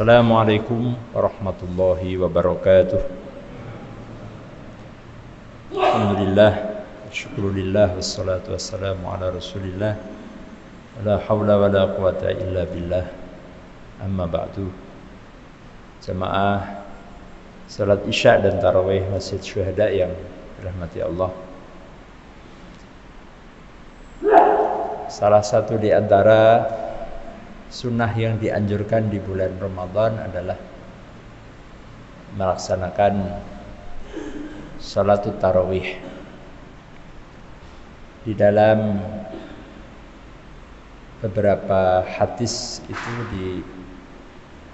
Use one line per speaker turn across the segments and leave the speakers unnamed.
Assalamualaikum warahmatullahi wabarakatuh. Alhamdulillah, syukurillah, wassalatu wassalamu ala rasulillah. La hawla wa la quwata illa billah. Amma ba'du. Jamaah salat isya dan tarawih Masjid Syuhada yang dirahmati Allah. Salah satu di antara sunnah yang dianjurkan di bulan Ramadan adalah melaksanakan salatul tarawih. Di dalam beberapa hadis itu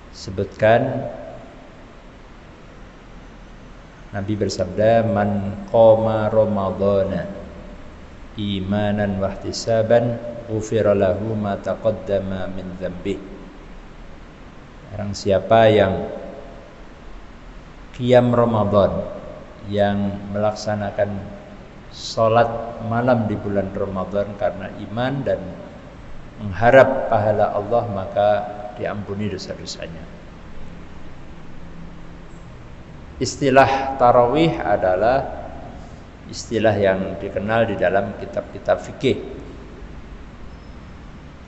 disebutkan Nabi bersabda, man qama ramadhana imanan wa ihtisaban ghufira lahu ma taqaddama min dzambi. Barang siapa yang qiyam Ramadan, yang melaksanakan salat malam di bulan Ramadan karena iman dan mengharap pahala Allah, maka diampuni dosa-dosanya. Istilah tarawih adalah istilah yang dikenal di dalam kitab-kitab fikih.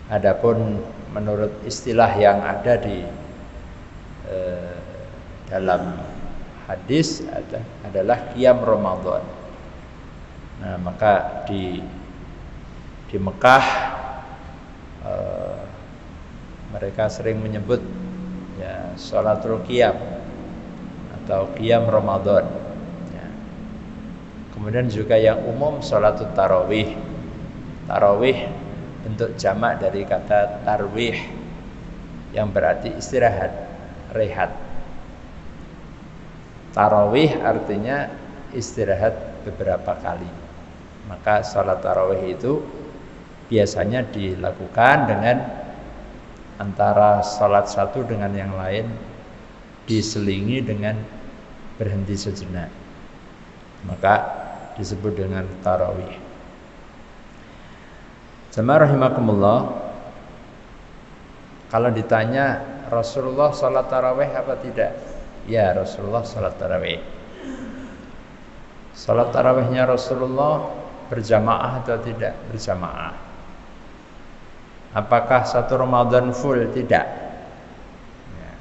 Adapun menurut istilah yang ada di dalam hadis adalah qiyam Ramadan. Nah, maka di Mekah mereka sering menyebut ya sholatul qiyam atau qiyam Ramadan. Ya. Kemudian juga yang umum sholatul tarawih. Tarawih bentuk jamak dari kata tarwih yang berarti istirahat, rehat. Tarawih artinya istirahat beberapa kali. Maka salat tarawih itu biasanya dilakukan dengan antara salat satu dengan yang lain diselingi dengan berhenti sejenak. Maka disebut dengan tarawih. Jemaah rahimakumullah, kalau ditanya Rasulullah salat tarawih apa tidak? Ya, Rasulullah salat tarawih. Salat tarawihnya Rasulullah berjamaah atau tidak? Berjamaah. Apakah satu Ramadan full? Tidak. Ya.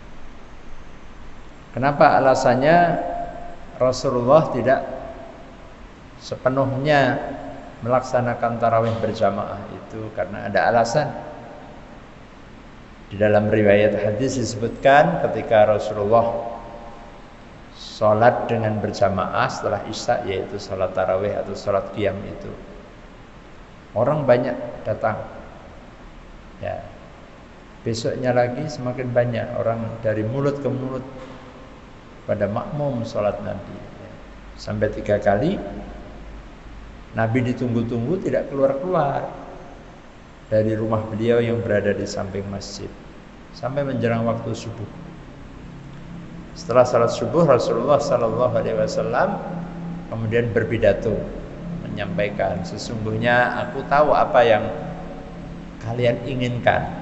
Kenapa alasannya Rasulullah tidak sepenuhnya melaksanakan tarawih berjamaah? Itu karena ada alasan. Di dalam riwayat hadis disebutkan ketika Rasulullah sholat dengan berjamaah setelah isya, yaitu sholat tarawih atau sholat qiyam itu, orang banyak datang. Ya, besoknya lagi semakin banyak orang dari mulut ke mulut pada makmum sholat Nabi. Ya. Sampai 3 kali Nabi ditunggu-tunggu tidak keluar-keluar dari rumah beliau yang berada di samping masjid sampai menjelang waktu subuh. Setelah salat subuh, Rasulullah sallallahu alaihi wasallam kemudian berpidato menyampaikan, sesungguhnya aku tahu apa yang kalian inginkan.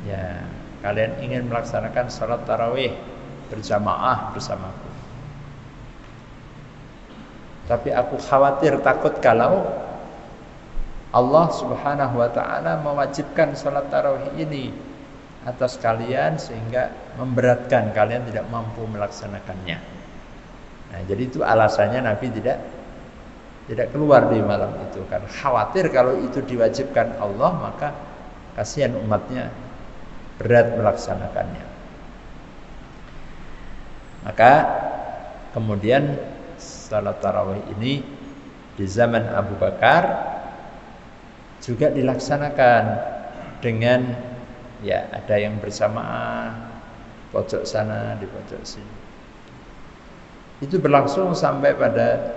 Ya, kalian ingin melaksanakan salat tarawih berjamaah bersamaku. Tapi aku khawatir, takut kalau Allah subhanahu wa ta'ala mewajibkan salat tarawih ini atas kalian sehingga memberatkan kalian, tidak mampu melaksanakannya. Nah, jadi itu alasannya Nabi tidak keluar di malam itu, karena khawatir kalau itu diwajibkan Allah maka kasihan umatnya, berat melaksanakannya. Maka kemudian salat tarawih ini di zaman Abu Bakar juga dilaksanakan dengan ya ada yang berjamaah, pojok sana di pojok sini. Itu berlangsung sampai pada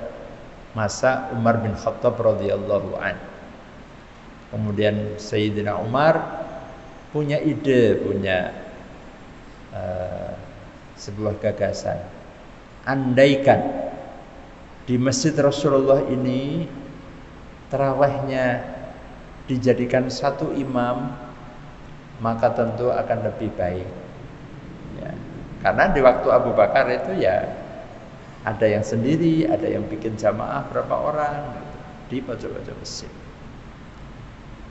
masa Umar bin Khattab radhiyallahu an. Kemudian Sayyidina Umar punya ide, punya sebuah gagasan. Andaikan di masjid Rasulullah ini tarawihnya dijadikan satu imam, maka tentu akan lebih baik. Karena di waktu Abu Bakar itu ya ada yang sendiri, ada yang bikin jamaah berapa orang gitu, di pojok-pojok masjid.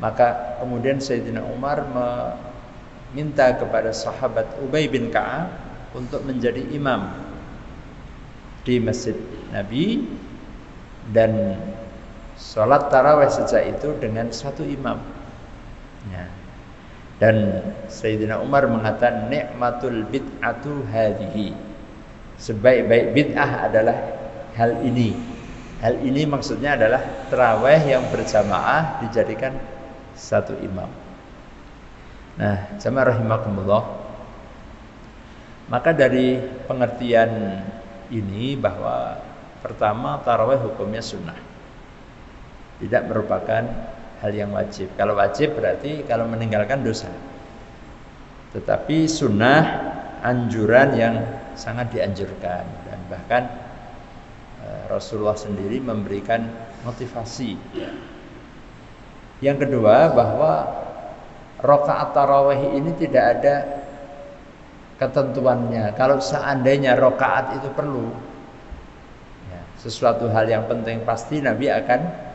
Maka kemudian Sayyidina Umar meminta kepada sahabat Ubay bin Ka'ab untuk menjadi imam di masjid Nabi, dan sholat tarawih sejak itu dengan satu imam. Ya. Dan Sayyidina Umar mengatakan nikmatul bid'atu hadhihi. Sebaik-baik bid'ah adalah hal ini. Hal ini maksudnya adalah tarawih yang berjamaah dijadikan satu imam. Nah, jamaah rahimakumullah. Maka dari pengertian ini bahwa pertama tarawih hukumnya sunnah, tidak merupakan hal yang wajib. Kalau wajib berarti kalau meninggalkan dosa. Tetapi sunnah anjuran yang sangat dianjurkan, dan bahkan Rasulullah sendiri memberikan motivasi. Yang kedua, bahwa rakaat tarawih ini tidak ada ketentuannya. Kalau seandainya rakaat itu perlu, ya, sesuatu hal yang penting, pasti Nabi akan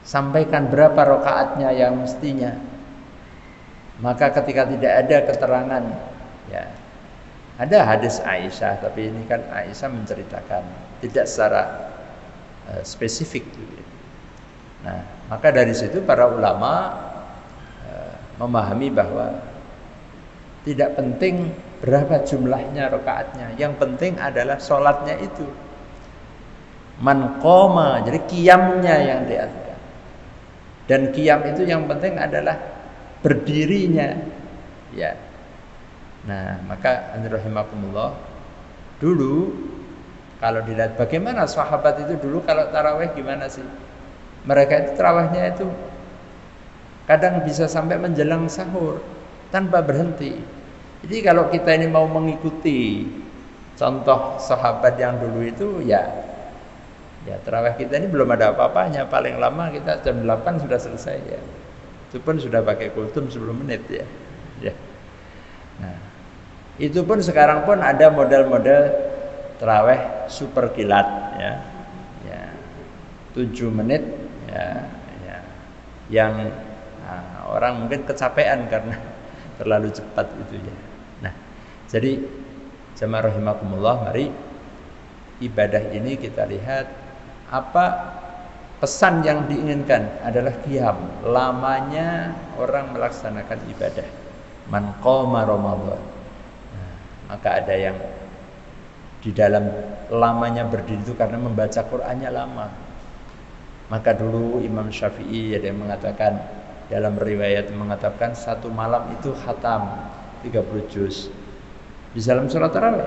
sampaikan berapa rakaatnya yang mestinya. Maka ketika tidak ada keterangan, ya, ada hadis Aisyah, tapi ini kan Aisyah menceritakan, tidak secara spesifik. Nah, maka dari situ para ulama memahami bahwa tidak penting berapa jumlahnya rakaatnya, yang penting adalah sholatnya itu. Man qoma, jadi qiyamnya yang diaturkan. Dan qiyam itu yang penting adalah berdirinya. Ya. Nah, maka rahimakumullah, dulu kalau dilihat bagaimana sahabat itu dulu kalau tarawih gimana sih? Mereka itu tarawihnya itu kadang bisa sampai menjelang sahur tanpa berhenti. Jadi kalau kita ini mau mengikuti contoh sahabat yang dulu itu, ya tarawih kita ini belum ada apa-apanya, paling lama kita jam 8 sudah selesai ya. Itu pun sudah pakai kultum 10 menit ya. Ya. Nah, itu pun sekarang pun ada model-model tarawih super kilat ya. Ya. 7 menit ya. Yang orang mungkin kecapean karena terlalu cepat itu ya. Nah, jadi jamaah rahimakumullah, mari ibadah ini kita lihat apa pesan yang diinginkan adalah qiyam, lamanya orang melaksanakan ibadah. Man qoma Ramadan. Nah, maka ada yang di dalam lamanya berdiri itu karena membaca Qur'annya lama. Maka dulu Imam Syafi'i ada yang mengatakan, dalam riwayat mengatakan satu malam itu khatam 30 juz di dalam surat tarawih,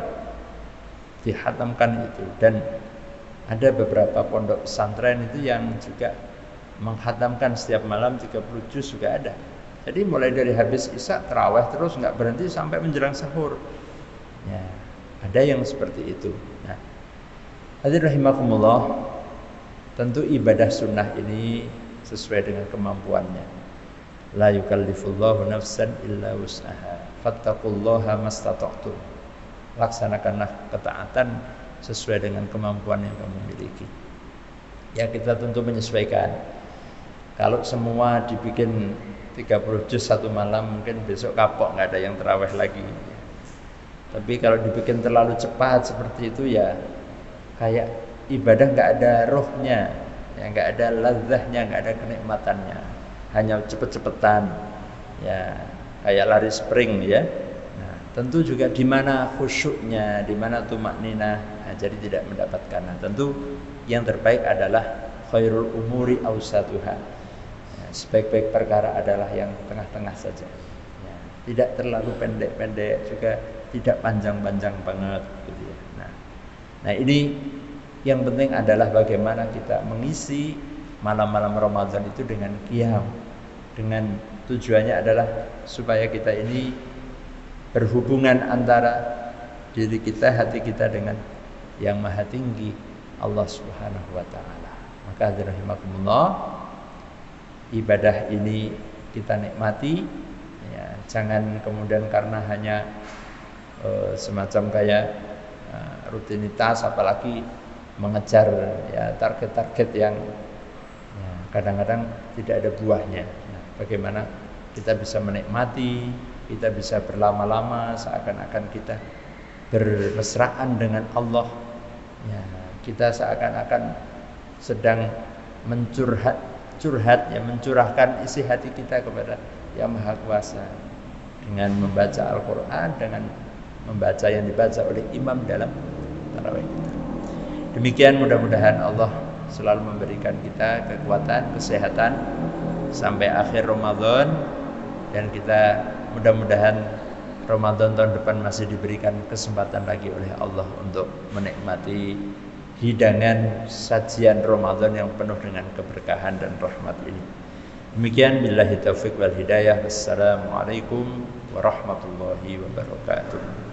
dihatamkan itu. Dan ada beberapa pondok pesantren itu yang juga menghatamkan setiap malam 30 juz juga ada. Jadi mulai dari habis isya tarawih terus nggak berhenti sampai menjelang sahur. Ya, ada yang seperti itu. Nah, hadirin rahimakumullah, tentu ibadah sunnah ini sesuai dengan kemampuannya. La yukallifullahu nafsan illa wus'aha. Fattaqullaha mastata'tum. Laksanakanlah ketaatan sesuai dengan kemampuan yang kamu miliki. Ya, kita tentu menyesuaikan. Kalau semua dibikin 30 juz satu malam, mungkin besok kapok, nggak ada yang tarawih lagi. Tapi kalau dibikin terlalu cepat seperti itu, ya kayak ibadah nggak ada rohnya, ya nggak ada lazahnya, nggak ada kenikmatannya, hanya cepet-cepetan, ya kayak lari sprint ya. Nah, tentu juga di mana khusyuknya, di mana tumakninah, nah, jadi tidak mendapatkan. Nah, tentu yang terbaik adalah khairul umuri awsatuha. Ya, sebaik-baik perkara adalah yang tengah-tengah saja. Ya, tidak terlalu pendek-pendek, juga tidak panjang-panjang banget, gitu ya. Nah ini yang penting adalah bagaimana kita mengisi malam-malam Ramadan itu dengan qiyam, dengan tujuannya adalah supaya kita ini berhubungan antara diri kita, hati kita dengan yang maha tinggi, Allah Subhanahu wa ta'ala. Maka rahimakumullah, ibadah ini kita nikmati ya, jangan kemudian karena hanya semacam kayak rutinitas, apalagi mengejar ya target-target yang ya, kadang-kadang tidak ada buahnya. Nah, bagaimana kita bisa menikmati, kita bisa berlama-lama seakan-akan kita bermesraan dengan Allah. Ya, kita seakan-akan sedang mencurahkan isi hati kita kepada Yang Maha Kuasa dengan membaca Al-Quran, dengan membaca yang dibaca oleh imam dalam tarawih kita. Demikian, mudah-mudahan Allah selalu memberikan kita kekuatan, kesehatan sampai akhir Ramadan, dan kita mudah-mudahan Ramadan tahun depan masih diberikan kesempatan lagi oleh Allah untuk menikmati hidangan sajian Ramadan yang penuh dengan keberkahan dan rahmat ini. Demikian, billahi taufiq wal hidayah. Wassalamualaikum warahmatullahi wabarakatuh.